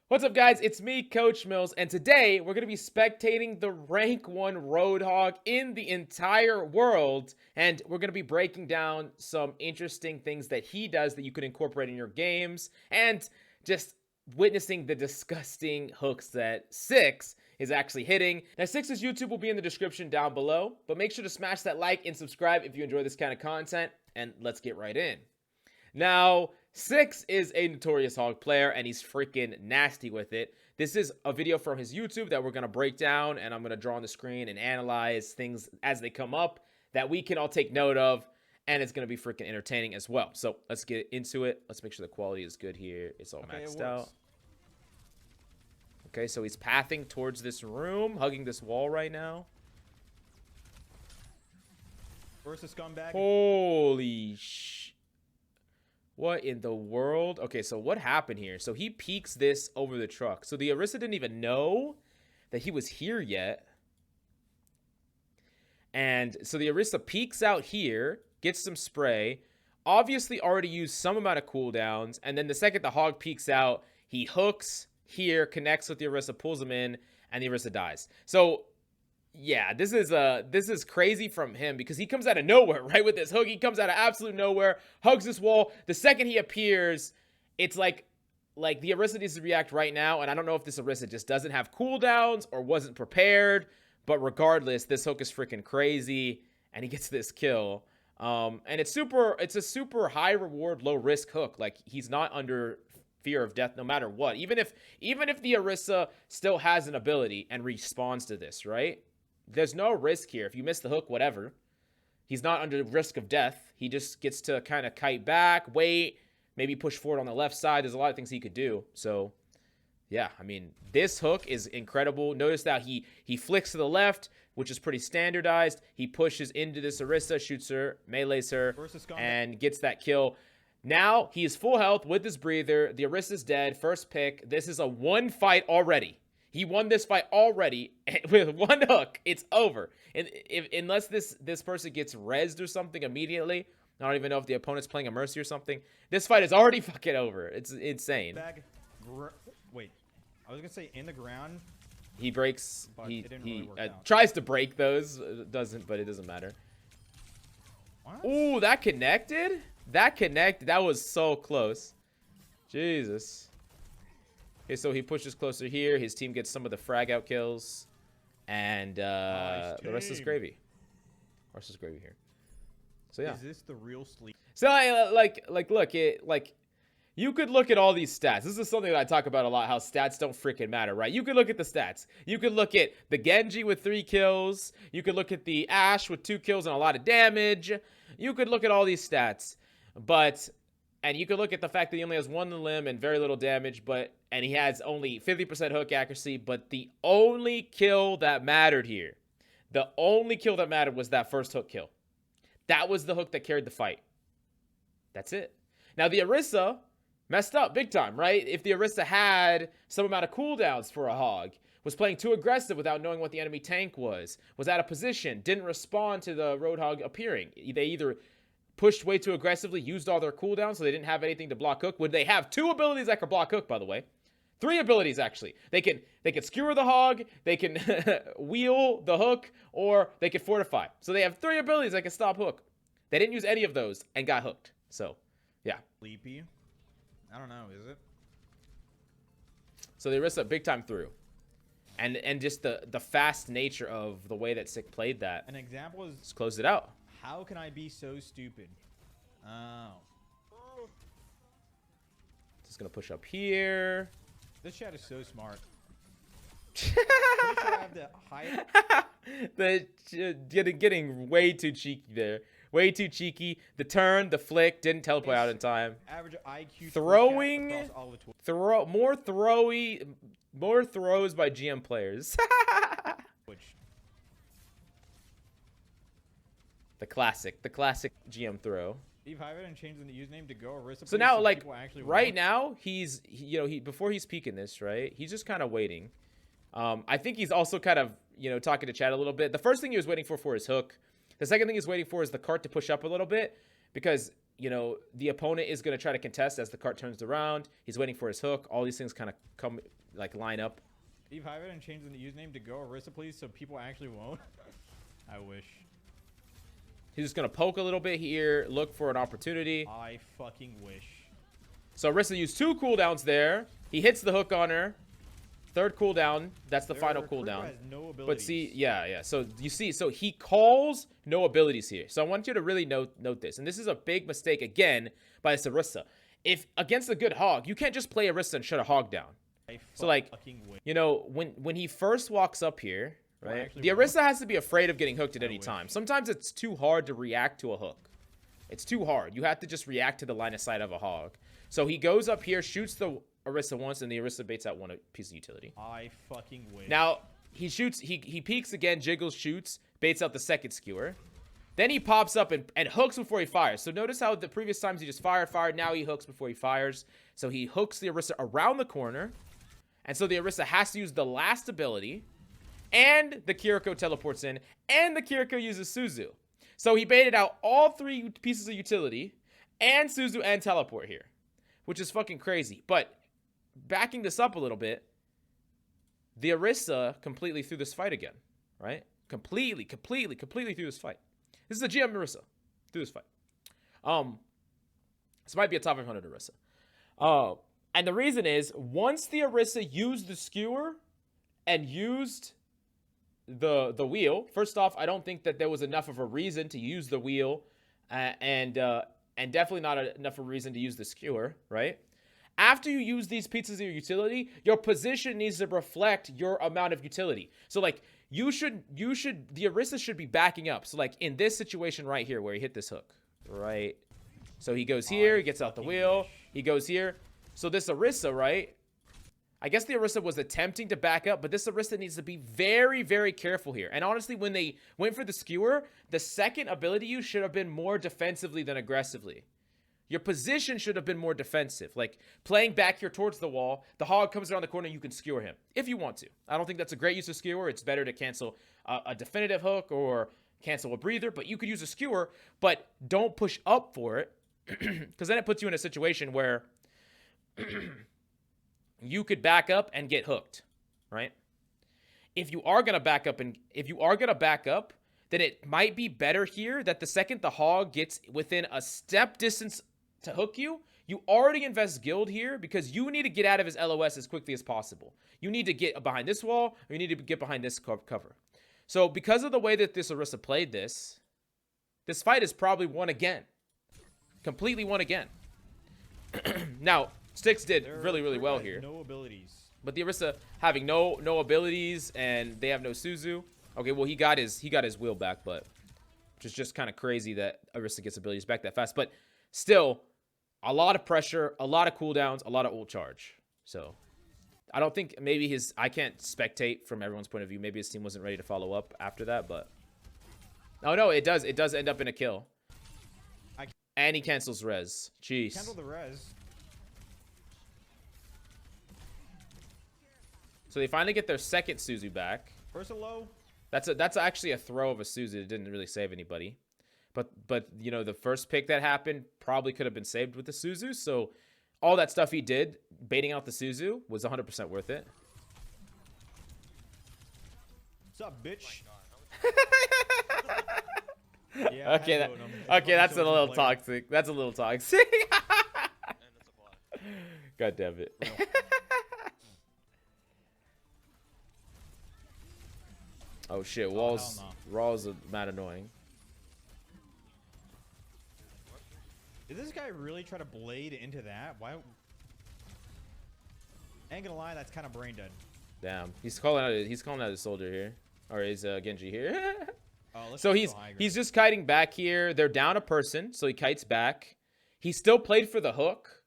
What's up, guys? It's me, Coach Mills, and today we're going to be spectating the rank 1 Roadhog in the entire world, and we're going to be breaking down some interesting things that he does that you could incorporate in your games, and just witnessing the disgusting hooks that Six is actually hitting. Now, Six's YouTube will be in the description down below, but make sure to smash that like and subscribe if you enjoy this kind of content, and let's get right in. Now, Six is a notorious hog player, and he's freaking nasty with it. This is a video from his YouTube that we're going to break down, and I'm going to draw on the screen and analyze things as they come up that we can all take note of, and it's going to be freaking entertaining as well. So let's get into it. Let's make sure the quality is good here. It's all maxed out. Okay, so he's pathing towards this room, hugging this wall right now. Versus scumbag. Holy sh... What in the world? Okay, so what happened here? So he peeks this over the truck. So the Orisa didn't even know that he was here yet. And so the Orisa peeks out here, gets some spray, obviously already used some amount of cooldowns, and then the second the hog peeks out, he hooks here, connects with the Orisa, pulls him in, and the Orisa dies. So yeah, this is crazy from him because he comes out of nowhere, right? With this hook, he comes out of absolute nowhere, hugs this wall. The second he appears, it's like the Orisa needs to react right now, and I don't know if this Orisa just doesn't have cooldowns or wasn't prepared, but regardless, this hook is freaking crazy, and he gets this kill. And it's a super high reward, low risk hook. Like, he's not under fear of death no matter what. Even if the Orisa still has an ability and responds to this, right? There's no risk here. If you miss the hook, whatever. He's not under risk of death. He just gets to kind of kite back, wait, maybe push forward on the left side. There's a lot of things he could do. So, yeah, I mean, this hook is incredible. Notice that he flicks to the left, which is pretty standardized. He pushes into this Orisa, shoots her, melees her, and gets that kill. Now, he is full health with his breather. The Orisa's dead. First pick. This is a one fight already. He won this fight already with one hook. It's over. And unless this person gets rezzed or something immediately, I don't even know if the opponent's playing a Mercy or something. This fight is already fucking over. It's insane. Wait, I was gonna say in the ground. He breaks. He really tries to break those. Doesn't, but it doesn't matter. Ooh, that connected. That connected. That was so close. Jesus. Okay, so he pushes closer here. His team gets some of the frag out kills. And the rest is gravy. The rest is gravy here. So yeah. Is this the real sleep? So look, you could look at all these stats. This is something that I talk about a lot, how stats don't freaking matter, right? You could look at the stats. You could look at the Genji with 3 kills. You could look at the Ashe with 2 kills and a lot of damage. You could look at all these stats. And you could look at the fact that he only has 1 limb and very little damage, and he has only 50% hook accuracy, but the only kill that mattered here, the only kill that mattered was that first hook kill. That was the hook that carried the fight. That's it. Now, the Orisa messed up big time, right? If the Orisa had some amount of cooldowns for a hog, was playing too aggressive without knowing what the enemy tank was out of position, didn't respond to the Roadhog appearing. They either pushed way too aggressively, used all their cooldowns, so they didn't have anything to block hook. Would they have 2 abilities that could block hook, by the way? 3 abilities, actually. They can skewer the hog, they can wheel the hook, or they can fortify. So they have 3 abilities that can stop hook. They didn't use any of those and got hooked. So, yeah. Sleepy? I don't know, is it? So they risked it big time through. And just the fast nature of the way that Sick played that. An example is... Just closed it out. How can I be so stupid? Oh. Just gonna push up here. This chat is so smart. Sure I have the getting way too cheeky there. Way too cheeky. The turn, the flick, didn't teleport out in time. Average IQ throwing. More throws by GM players. The classic GM throw. Steve Hyven changed the username to Go Orisa. So now, like, right now, before he's peeking this, right? He's just kind of waiting. I think he's also kind of, talking to chat a little bit. The first thing he was waiting for his hook. The second thing he's waiting for is the cart to push up a little bit, because you know, the opponent is going to try to contest as the cart turns around. He's waiting for his hook. All these things kind of come, like, line up. Steve Hyven and change the username to Go Arista, please, so people actually won't. I wish. He's just going to poke a little bit here, look for an opportunity. I fucking wish. So Arista used 2 cooldowns there. He hits the hook on her. 3rd cooldown. That's the final cooldown. Has no but see, yeah. So you see, so he calls no abilities here. So I want you to really note this. And this is a big mistake, again, by this Arista. If against a good hog, you can't just play Arista and shut a hog down. So, like, you know, when he first walks up here, right, the Arista has to be afraid of getting hooked at any time. Sometimes it's too hard to react to a hook. It's too hard. You have to just react to the line of sight of a hog. So he goes up here, shoots the Arista once, and the Arista baits out one piece of utility. I fucking wish. Now, he shoots, he peeks again, jiggles, shoots, baits out the second skewer. Then he pops up and hooks before he fires. So notice how the previous times he just fired. Now he hooks before he fires. So he hooks the Arista around the corner. And so the Arista has to use the last ability. And the Kiriko teleports in. And the Kiriko uses Suzu. So he baited out all 3 pieces of utility. And Suzu and teleport here. Which is fucking crazy. But backing this up a little bit, the Arista completely threw this fight again. Right? Completely threw this fight. This is a GM Arista. Through this fight. This might be a top 500 Arista. And the reason is, once the Arista used the skewer and used the wheel, first off, I don't think that there was enough of a reason to use the wheel, and definitely not enough of a reason to use the skewer, right? After you use these pieces of your utility, your position needs to reflect your amount of utility. So, like, the Arista should be backing up. So, like, in this situation right here where he hit this hook, right? So he goes here, he gets out the wheel, he goes here. So this Arista, right? I guess the Arista was attempting to back up, but this Arista needs to be very, very careful here. And honestly, when they went for the skewer, the second ability use should have been more defensively than aggressively. Your position should have been more defensive. Like, playing back here towards the wall, the hog comes around the corner, you can skewer him, if you want to. I don't think that's a great use of skewer. It's better to cancel a definitive hook or cancel a breather, but you could use a skewer, but don't push up for it, because then it puts you in a situation where you could back up and get hooked, right? If you are gonna back up, then it might be better here that the second the hog gets within a step distance to hook you, you already invest guild here because you need to get out of his LOS as quickly as possible. You need to get behind this wall, or you need to get behind this cover. So because of the way that this Arista played this fight is probably won again. Completely won again. Now, Styx did really, really well here. No abilities. But the Arista having no abilities, and they have no Suzu. Okay, well, he got his wheel back, but which is just kind of crazy that Arista gets abilities back that fast. But still, a lot of pressure, a lot of cooldowns, a lot of ult charge. So I don't think maybe I can't spectate from everyone's point of view. Maybe his team wasn't ready to follow up after that, but oh no, it does end up in a kill. And he cancels res. Jeez. Cancel the res. So they finally get their second Suzu back. First a low. That's actually a throw of a Suzu. It didn't really save anybody. But you know, the first pick that happened probably could have been saved with the Suzu. So all that stuff he did, baiting out the Suzu, was 100% worth it. What's up, bitch? Yeah, okay, that's a little toxic. That's a little toxic. God damn it. Oh shit, walls are mad annoying. Did this guy really try to blade into that? Why? Ain't gonna lie, that's kind of brain dead. Damn, he's calling out his soldier here, or his Genji here. Oh, so he's just kiting back here. They're down a person, so he kites back. He still played for the hook.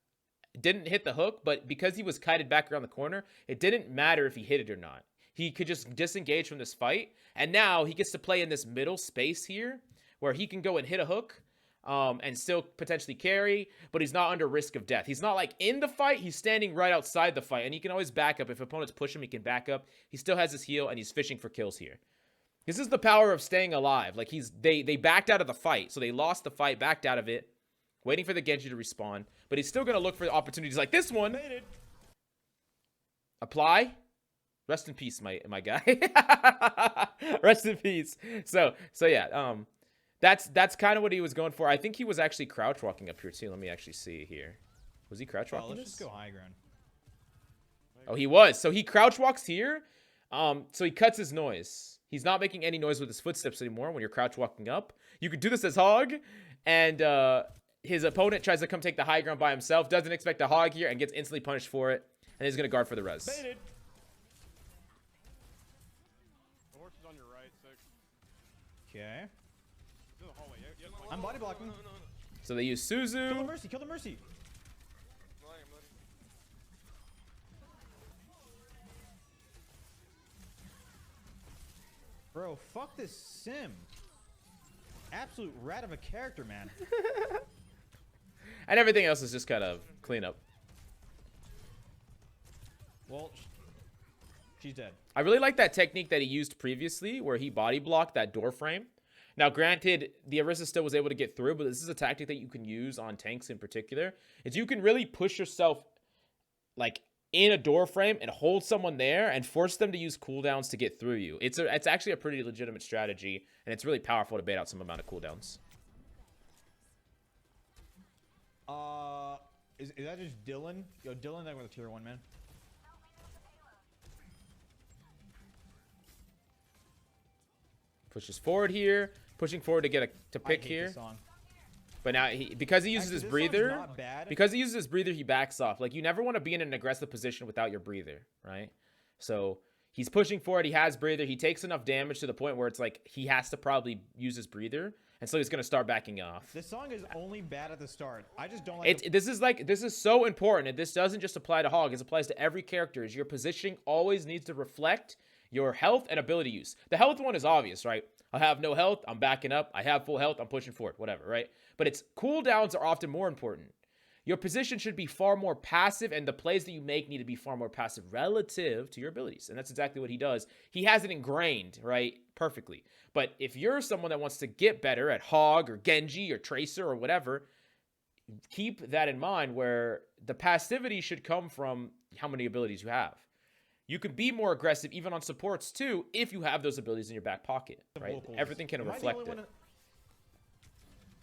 Didn't hit the hook, but because he was kited back around the corner, it didn't matter if he hit it or not. He could just disengage from this fight, and now he gets to play in this middle space here, where he can go and hit a hook, and still potentially carry, but he's not under risk of death. He's not like in the fight, he's standing right outside the fight, and he can always back up. If opponents push him, he can back up. He still has his heal, and he's fishing for kills here. This is the power of staying alive. Like, they backed out of the fight, so they lost the fight, backed out of it, waiting for the Genji to respawn, but he's still going to look for opportunities like this one. Baited. Apply. Rest in peace, my guy. Rest in peace. So yeah, that's kind of what he was going for. I think he was actually crouch walking up here too. Let me actually see here. Was he crouch walking? Let's just go high ground. Oh, he was. So he crouch walks here. So he cuts his noise. He's not making any noise with his footsteps anymore when you're crouch walking up. You could do this as Hog, and his opponent tries to come take the high ground by himself, doesn't expect a Hog here, and gets instantly punished for it. And he's going to guard for the res. Baited. The horse is on your right, 6. Okay. He's in the hallway. Yep. I'm body blocking. No. So they use Kill the Suzu. Mercy. Kill the Mercy. I'm letting. Bro, fuck this sim. Absolute rat of a character, man. And everything else is just kind of cleanup. Well, she's dead. I really like that technique that he used previously where he body blocked that door frame. Now, granted, the Orisa still was able to get through, but this is a tactic that you can use on tanks in particular. Is you can really push yourself like in a door frame and hold someone there and force them to use cooldowns to get through you. It's actually a pretty legitimate strategy, and it's really powerful to bait out some amount of cooldowns. Is that just Dylan? Yo, Dylan, that was a tier 1, man. Pushes forward here, pushing forward to get to pick I hate here. this song. But now because he uses Actually, his this breather, song's not bad. because he uses his breather, he backs off. Like you never want to be in an aggressive position without your breather, right? So he's pushing forward. He has breather. He takes enough damage to the point where it's like he has to probably use his breather, and so he's gonna start backing off. This song is only bad at the start. I just don't like This is so important, and this doesn't just apply to Hog. It applies to every character. Is your positioning always needs to reflect your health and ability use. The health one is obvious, right? I have no health, I'm backing up. I have full health, I'm pushing forward, whatever, right? But it's cooldowns are often more important. Your position should be far more passive, and the plays that you make need to be far more passive relative to your abilities. And that's exactly what he does. He has it ingrained, right? Perfectly. But if you're someone that wants to get better at Hog or Genji or Tracer or whatever, keep that in mind where the passivity should come from how many abilities you have. You can be more aggressive even on supports too if you have those abilities in your back pocket, right? vocals. Everything can Am I the reflect only it. one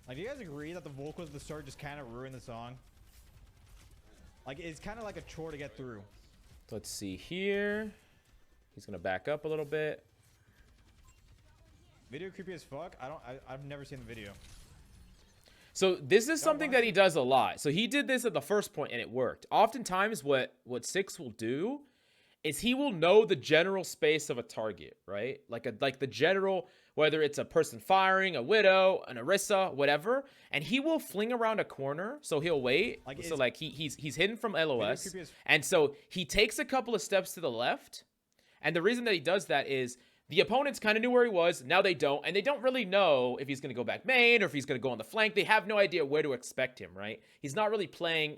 like, do you guys agree that the vocals at the start just kind of ruin the song? Like, it's kind of like a chore to get through. Let's see here. He's gonna back up a little bit. Video creepy as fuck. I've never seen the video. So this is something that he does a lot. So he did this at the first point and it worked. Oftentimes what Six will do is he will know the general space of a target, right? Like the general, whether it's a person firing, a widow, an Orisa, whatever, and he will fling around a corner. So he'll wait. So like he's hidden from LOS, and so he takes a couple of steps to the left. And the reason that he does that is the opponents kind of knew where he was. Now they don't, and they don't really know if he's going to go back main or if he's going to go on the flank. They have no idea where to expect him, right? He's not really playing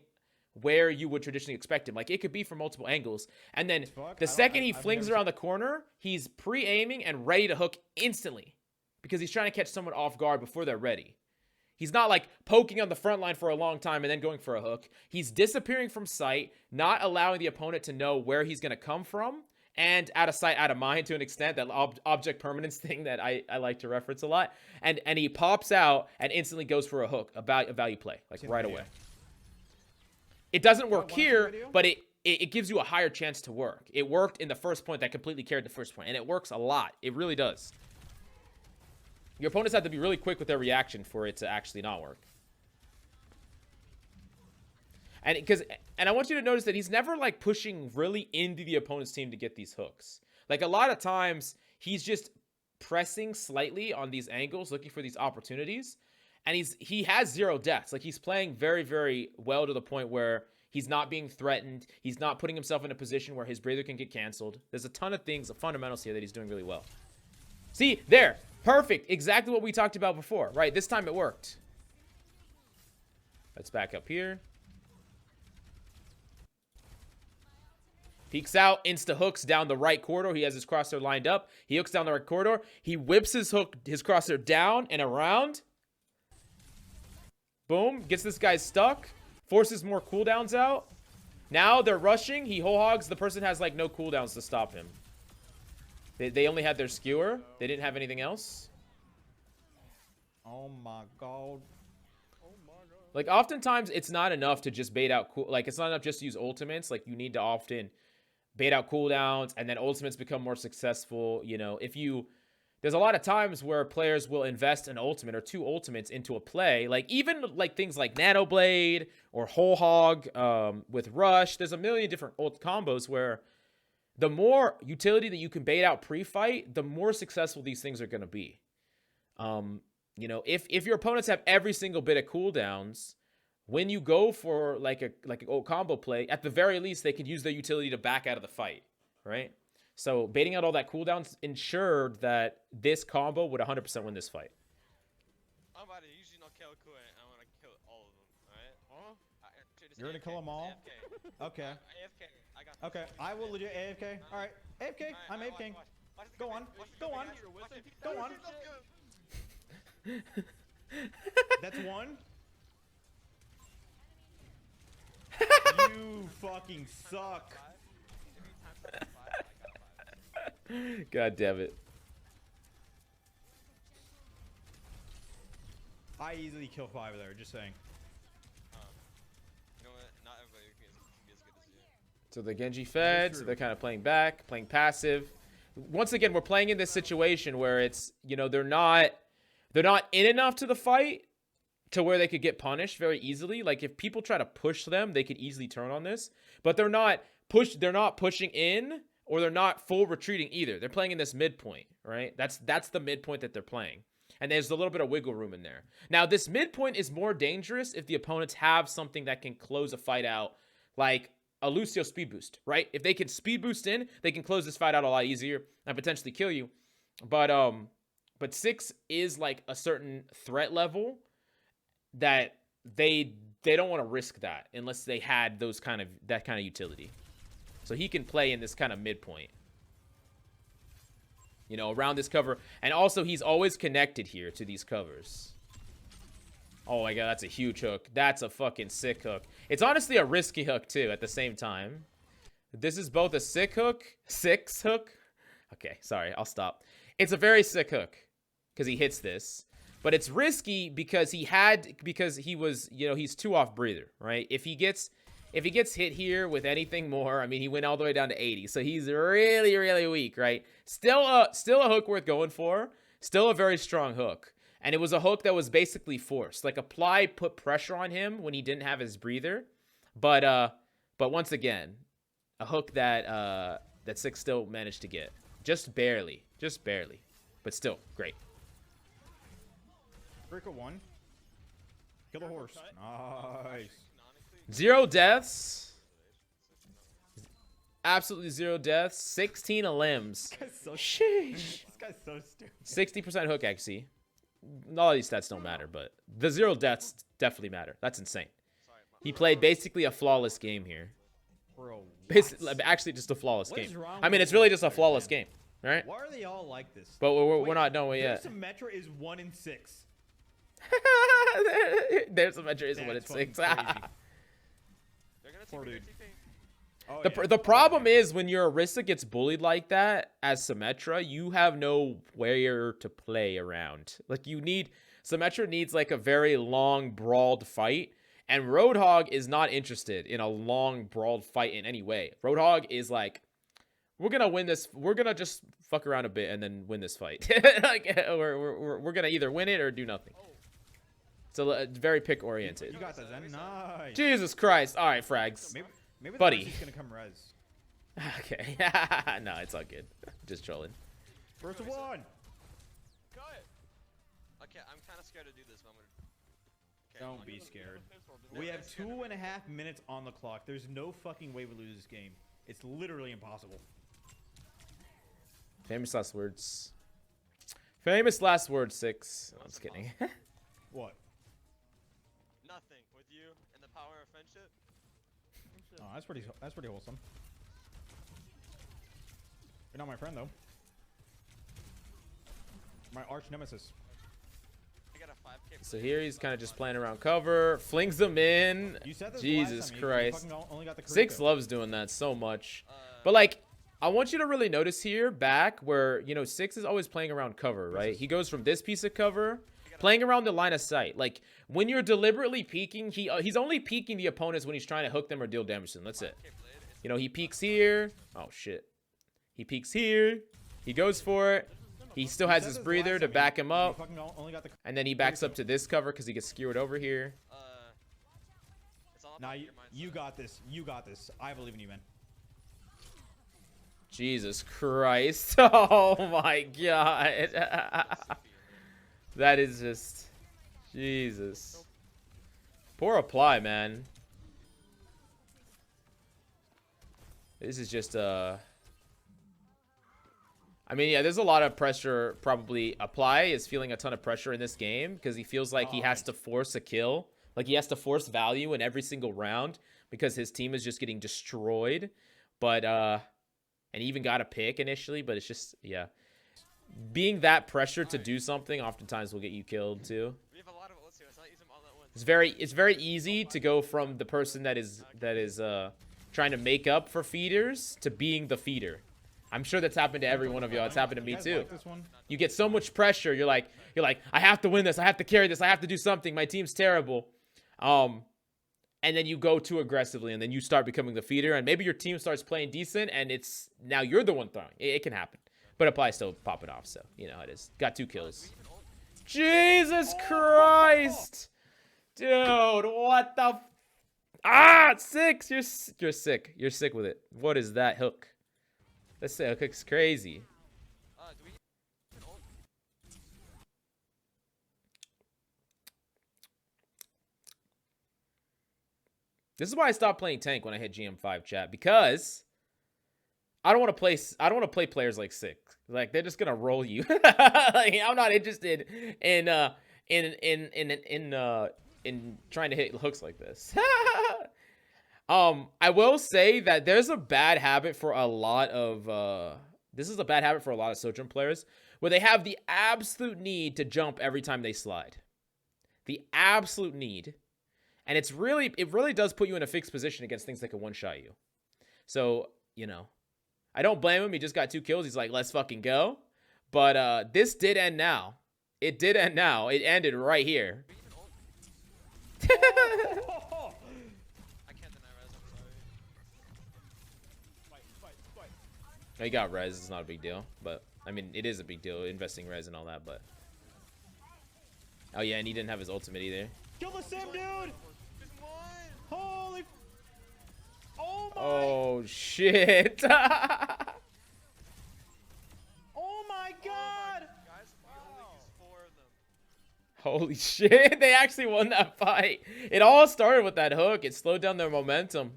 where you would traditionally expect him. Like, it could be from multiple angles. And then the second he flings around the corner, he's pre-aiming and ready to hook instantly because he's trying to catch someone off guard before they're ready. He's not like poking on the front line for a long time and then going for a hook. He's disappearing from sight, not allowing the opponent to know where he's going to come from, and out of sight, out of mind to an extent, that object permanence thing that I like to reference a lot. And he pops out and instantly goes for a hook, a value play, like right away. It doesn't work here, but it gives you a higher chance to work. It worked in the first point that completely carried the first point, and it works a lot. It really does. Your opponents have to be really quick with their reaction for it to actually not work. And I want you to notice that he's never like pushing really into the opponent's team to get these hooks. Like a lot of times, he's just pressing slightly on these angles, looking for these opportunities. And he has 0 deaths. Like, he's playing very, very well to the point where he's not being threatened. He's not putting himself in a position where his breather can get canceled. There's a ton of things, fundamentals here that he's doing really well. See, there. Perfect. Exactly what we talked about before. Right, this time it worked. Let's back up here. Peeks out, insta hooks down the right corridor. He has his crosshair lined up. He hooks down the right corridor. He whips his crosshair down and around. Boom. Gets this guy stuck. Forces more cooldowns out. Now they're rushing. He whole hogs. The person has like no cooldowns to stop him. They only had their skewer. They didn't have anything else. Oh my god. Like, oftentimes, it's not enough to just bait out like, it's not enough just to use ultimates. Like, you need to often bait out cooldowns, and then ultimates become more successful. You know, there's a lot of times where players will invest an ultimate or 2 ultimates into a play. Like, even, like, things like Nano Blade or Whole Hog with Rush. There's a million different ult combos where the more utility that you can bait out pre-fight, the more successful these things are going to be. You know, if your opponents have every single bit of cooldowns, when you go for like an old combo play, at the very least they could use their utility to back out of the fight, right? So baiting out all that cooldowns ensured that this combo would 100% win this fight. I'm about to usually not kill Kua, and I'm gonna kill all of them, alright? You're gonna kill them all? AFK. Okay. AFK. I got this. Okay, I will legit AFK. Alright, AFK. I'm AFK. Go on. Go on. Go on. That's one. You fucking suck. God damn it. I easily kill 5 there, just saying. You know what? Not everybody can be as good as you. So the Genji fed, so they're kind of playing back, playing passive. Once again, we're playing in this situation where it's, you know, they're not in enough to the fight to where they could get punished very easily. Like, if people try to push them, they could easily turn on this. But they're not pushing in, or they're not full retreating either. They're playing in this midpoint, right? That's the midpoint that they're playing. And there's a little bit of wiggle room in there. Now, this midpoint is more dangerous if the opponents have something that can close a fight out, like a Lucio speed boost, right? If they can speed boost in, they can close this fight out a lot easier and potentially kill you. But 6 is like a certain threat level that they don't want to risk that unless they had that kind of utility. So he can play in this kind of midpoint, you know, around this cover. And also, he's always connected here to these covers. Oh my god, that's a huge hook. That's a fucking sick hook. It's honestly a risky hook too at the same time. This is both a sick hook, 6 hook. Okay, sorry, I'll stop. It's a very sick hook because he hits this. But it's risky because he was, you know, he's 2 off breather, right? If he gets hit here with anything more, I mean, he went all the way down to 80. So he's really, really weak, right? Still a hook worth going for. Still a very strong hook. And it was a hook that was basically forced. Like, Apply put pressure on him when he didn't have his breather. But once again, a hook that 6 still managed to get. Just barely. But still, great. Break a 1. Kill the horse. Nice. 0 deaths. Absolutely 0 deaths. 16 limbs. Sheesh. This guy's so stupid. 60% hook accuracy. All these stats don't matter, but the 0 deaths definitely matter. That's insane. He played basically a flawless game here. Bro, actually, just a flawless What is game. wrong I mean, with it's really this just a player, flawless man? game, right? Why are they all like this? But we're not done with Their yet. Symmetra is 1 in 6. There's a measure is what That's it's 6. fucking crazy. They're gonna Poor TP, dude. they're TP. Oh, yeah. The problem is when your Orisa gets bullied like that as Symmetra, you have nowhere to play around. Like, Symmetra needs like a very long brawled fight, and Roadhog is not interested in a long brawled fight in any way. Roadhog is like, we're gonna win this. We're gonna just fuck around a bit and then win this fight. Like, we're gonna either win it or do nothing. So very pick oriented. You got that, Zen. Nice. Jesus Christ! All right, frags. Maybe Buddy. He's gonna come res. Okay. No, it's all good. Just trolling. First of 1. Cut! Okay, I'm kind of scared to do this, but I'm gonna... Okay, Don't be scared. We have 2.5 minutes on the clock. There's no fucking way we lose this game. It's literally impossible. Famous last words. Famous last words, 6. I'm just kidding. What? Nothing. With you and the power of friendship. Oh, that's pretty wholesome. You're not my friend though. My arch nemesis. I gotta 5K So here he's kind of just playing around cover, flings them in. You said this Jesus last time. Christ. You fucking only got the Six Karika. loves doing that so much. But like, I want you to really notice here back where, you know, Six is always playing around cover, right? He goes from this piece of cover, playing around the line of sight. Like, when you're deliberately peeking, he's only peeking the opponents when he's trying to hook them or deal damage to them. That's it. You know, he peeks here. Oh, shit. He peeks here. He goes for it. He still has his breather to back him up. And then he backs up to this cover because he gets skewered over here. Nah, you got this. You got this. I believe in you, man. Jesus Christ. Oh my God. That is just... Jesus. Poor apply, man. This is just, I mean, yeah, there's a lot of pressure. Probably apply is feeling a ton of pressure in this game because he feels like he has to force a kill. Like he has to force value in every single round because his team is just getting destroyed. But, and he even got a pick initially, but it's just, yeah. Being that pressure to do something oftentimes will get you killed too. We have a lot of ults here. Let's not use them all at once. It's very easy to go from the person that is trying to make up for feeders to being the feeder. I'm sure that's happened to every one of y'all. It's happened to me too. You get so much pressure. You're like, I have to win this. I have to carry this. I have to do something. My team's terrible. And then you go too aggressively, and then you start becoming the feeder, and maybe your team starts playing decent, and it's now you're the one throwing. It can happen, but apply still pop it off. So you know how it is. Got 2 kills. Jesus Christ, dude! What the? Ah, 6. You're sick. You're sick with it. What is that hook? This hook's crazy. Do we an ult? This is why I stopped playing tank when I hit GM5 chat, because I don't want to play players like Six. Like they're just gonna roll you. Like, I'm not interested in trying to hit hooks like this. I will say that there's a bad habit for a lot of this is a bad habit for a lot of Sojourn players where they have the absolute need to jump every time they slide. The absolute need. And it really does put you in a fixed position against things that can one-shot you. So, you know, I don't blame him. He just got 2 kills. He's like, let's fucking go. But this did end now. It did end now. It ended right here. I can't deny res, I'm sorry. He got res. It's not a big deal. But, I mean, it is a big deal, investing res and all that. But, oh, yeah, and he didn't have his ultimate either. Kill the sim, dude! Holy... Oh my... Oh, shit. Oh my god! Guys, we only used 4 of them. Holy shit. They actually won that fight. It all started with that hook. It slowed down their momentum.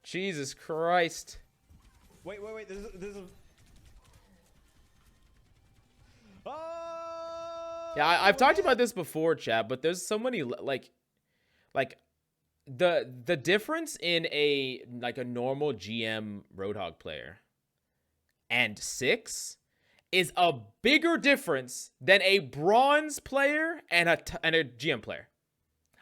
Jesus Christ. Wait. This is... Oh! Yeah, I've talked about this before, chat, but there's so many, like the difference in a normal GM Roadhog player and Six is a bigger difference than a bronze player and a GM player.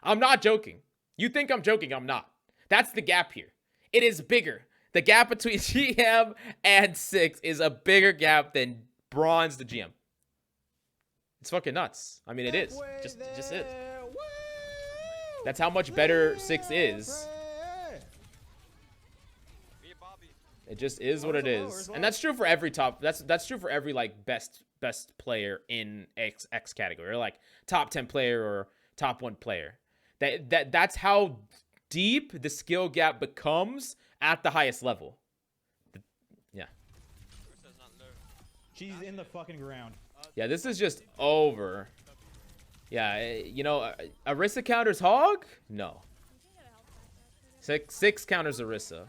I'm not joking. You think I'm joking? I'm not. That's the gap here. It is bigger. The gap between GM and Six is a bigger gap than bronze to GM. It's fucking nuts. I mean, it is. It just is. That's how much better Six is. It just is what it is. And that's true for every top. That's true for every like best player in X category, or like top 10 player or top 1 player. That's how deep the skill gap becomes at the highest level. Yeah. She's in the fucking ground. Yeah, this is just over. Yeah, you know, Orisa counters Hog? No. Six counters Orisa.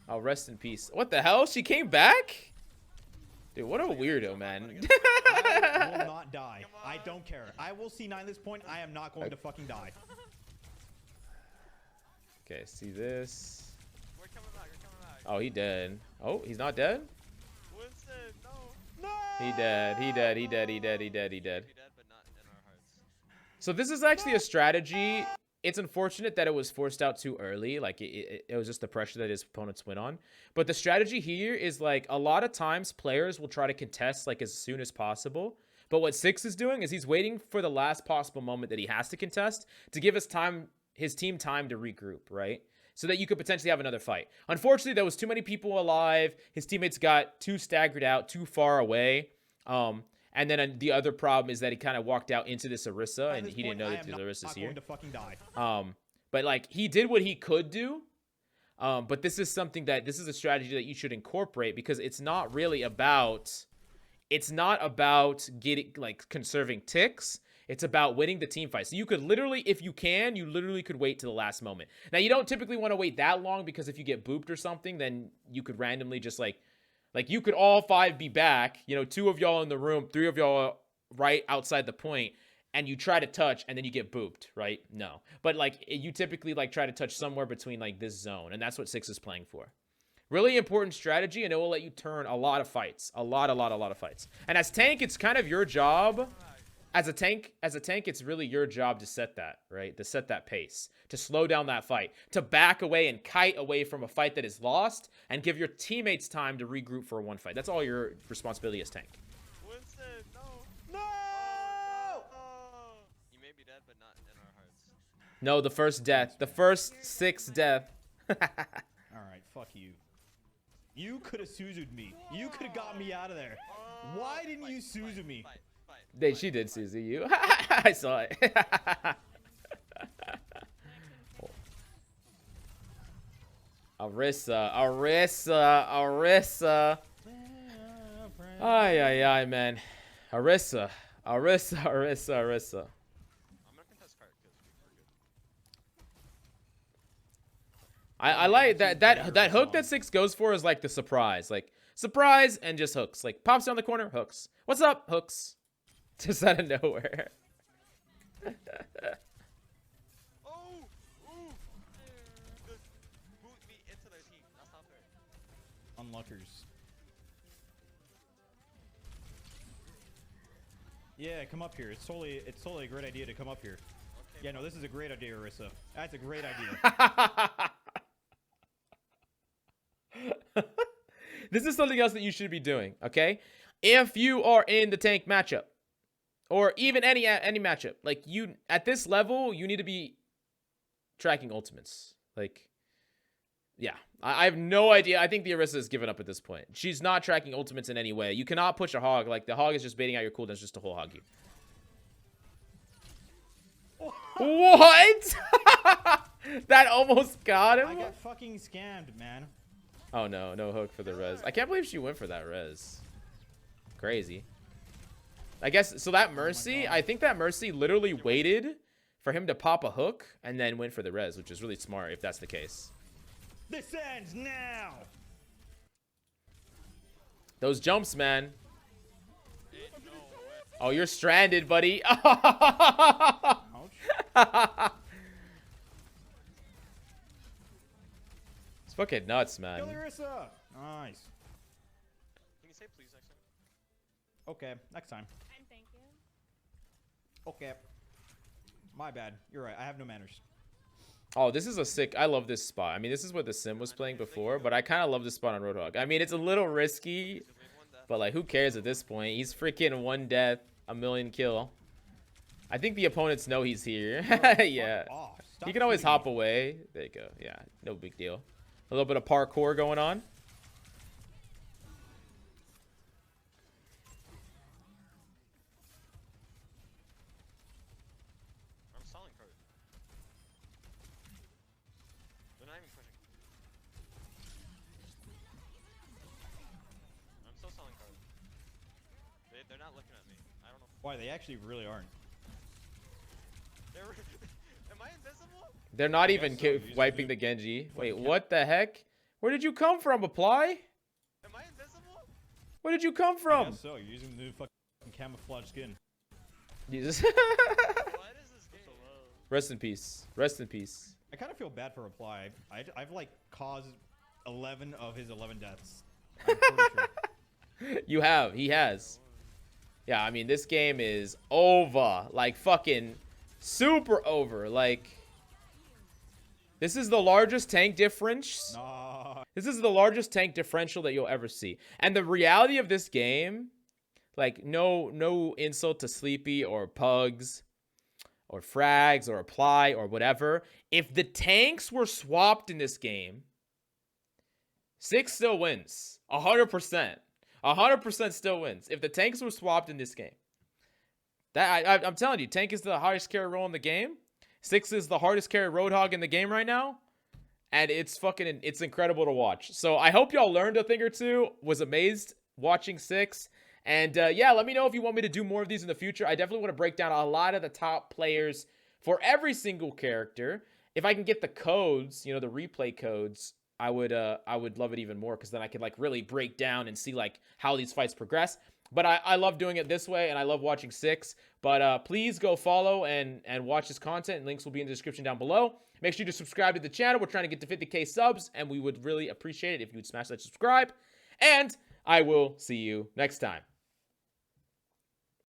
Oh, rest in peace. What the hell? She came back? Dude, what a weirdo, man. I will not die. I don't care. I will C9 this point. I am not going to fucking die. Okay, see this. We're coming back. Oh, he dead. Oh, he's not dead? Winston, no. No! He dead. He dead, but not So this is actually a strategy. It's unfortunate that it was forced out too early. Like, it was just the pressure that his opponents went on. But the strategy here is, like, a lot of times players will try to contest, like, as soon as possible. But what Six is doing is he's waiting for the last possible moment that he has to contest to give his team time to regroup, right? So that you could potentially have another fight. Unfortunately, there was too many people alive. His teammates got too staggered out, too far away. And then the other problem is that he kind of walked out into this Orisa, and he didn't know that the Orisa's here. Going to fucking die. But like, he did what he could do. But this is a strategy that you should incorporate, because it's not about getting, like, conserving ticks. It's about winning the team fight. So you could literally, if you can, you literally could wait to the last moment. Now, you don't typically want to wait that long, because if you get booped or something, then you could randomly just like you could all 5 be back, you know, 2 of y'all in the room, 3 of y'all right outside the point, and you try to touch and then you get booped, right? No. But like, you typically like try to touch somewhere between like this zone, and that's what Six is playing for. Really important strategy, and it will let you turn a lot of fights. A lot of fights. And as tank, it's kind of your job. As a tank, it's really your job to set that, right? To set that pace, to slow down that fight, to back away and kite away from a fight that is lost, and give your teammates time to regroup for one fight. That's all your responsibility as tank. Winston, no. No! You may be dead, but not in our hearts. No, the first death. The first 6 death. Alright, fuck you. You could have Suzu'd me. You could have got me out of there. Why didn't you Suzu me? She did Suzu you. I saw it. Arissa. Ay, man. Arissa. I'm gonna contest card because we're good. I like that hook that Six goes for is like the surprise. Like, surprise and just hooks. Like, pops down the corner, hooks. What's up? Hooks. Just out of nowhere. Oh! Ooh! Just boot me into their team. That's not fair. Unluckers. Yeah, come up here. It's totally a great idea to come up here. Okay, Yeah, no, this is a great idea, Orisa. That's a great idea. This is something else that you should be doing, okay? If you are in the tank matchup, or even any matchup, like, you at this level, you need to be tracking ultimates. Like, yeah, I have no idea. I think the Orisa has given up at this point. She's not tracking ultimates in any way. You cannot push a hog. Like, the hog is just baiting out your cooldowns just to whole hog you. What? That almost got him. I got fucking scammed, man. Oh no, no hook for the res. I can't believe she went for that res. Crazy. I guess, so that Mercy, I think that Mercy literally waited for him to pop a hook and then went for the res, which is really smart if that's the case. This ends now. Those jumps, man. No way. Oh, you're stranded, buddy. Ouch. It's fucking nuts, man. Kill Orisa. Nice. Can you say please next time? Okay, next time. And thank you. Okay. My bad. You're right. I have no manners. Oh, this is a sick. I love this spot. I mean, this is what the Sim was playing before, but I kind of love this spot on Roadhog. I mean, it's a little risky, but like, who cares at this point? He's freaking 1 death, 1,000,000 kill. I think the opponents know he's here. Yeah. Stop He can always shooting hop me. away. There you go. Yeah, no big deal. A little bit of parkour going on. I'm stalling card. They're not even pushing. I'm still stalling card. They're not looking at me. I don't know. Why? They actually really aren't. They're Am I invisible? They're not I even guess so. You just wiping do- the Genji. What Wait, the what the heck? Where did you come from, Apply? Am I invisible? Where did you come I from? guess so. You're using the fucking camouflage skin. Jesus. What is this game? Rest in peace. Rest in peace. I kind of feel bad for Reply. I've like caused 11 of his 11 deaths. I'm pretty sure. You have. He has. Yeah, I mean, this game is over. Like, fucking Super over. Like, this is the largest tank difference. No. This is the largest tank differential that you'll ever see. And the reality of this game, like, no insult to Sleepy or Pugs or Frags or Apply or whatever. If the tanks were swapped in this game, 6 still wins. 100%. 100% still wins. If the tanks were swapped in this game. I'm telling you, tank is the highest carry role in the game. 6 is the hardest carry Roadhog in the game right now. And it's incredible to watch. So I hope y'all learned a thing or two. Was amazed watching 6. And yeah, let me know if you want me to do more of these in the future. I definitely want to break down a lot of the top players for every single character. If I can get the codes, you know, the replay codes, I would love it even more, because then I could like really break down and see like how these fights progress. But I love doing it this way, and I love watching 6. But please go follow and watch this content. Links will be in the description down below. Make sure to subscribe to the channel. We're trying to get to 50K subs, and we would really appreciate it if you would smash that subscribe. And I will see you next time.